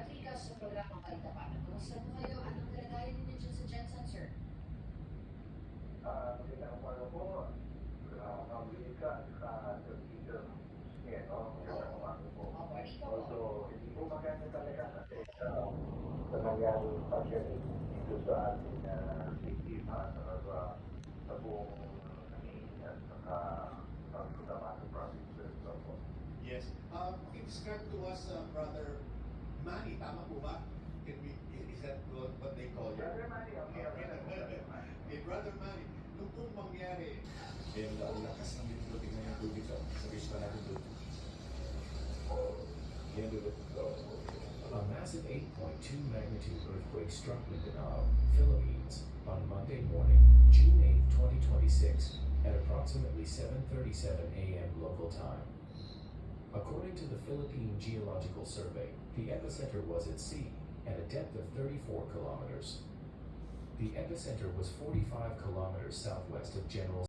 Patrika sa programang Kaitapatan. Kumusta po kayo? Anong kalagayan ninyo dyan sa Jensen, sir? Magandang umaga po. Amerika at sa Peter. Yan, no? Magandang umaga po. Opo, Rico po. Although, hindi po maganda talaga kasi sa nangyaring pagkalit dito sa ating biktima sa buong at saka sa Cotabato provinces. Po. Yes. Describe to us, Brother Manny, tama po ba? Is that what they call you? Brother Manny, okay. Okay, Brother Manny, nung pong mangyari, ang lakas ng dito, tingnan yung tubig sa fish pa natin doon. Yan doon. A massive 8.2 magnitude earthquake struck Mindanao, Philippines, on Monday morning, June 8, 2026, at approximately 7:37 a.m. local time. According to the Philippine Geological Survey, the epicenter was at sea at a depth of 34 kilometers. The epicenter was 45 kilometers southwest of General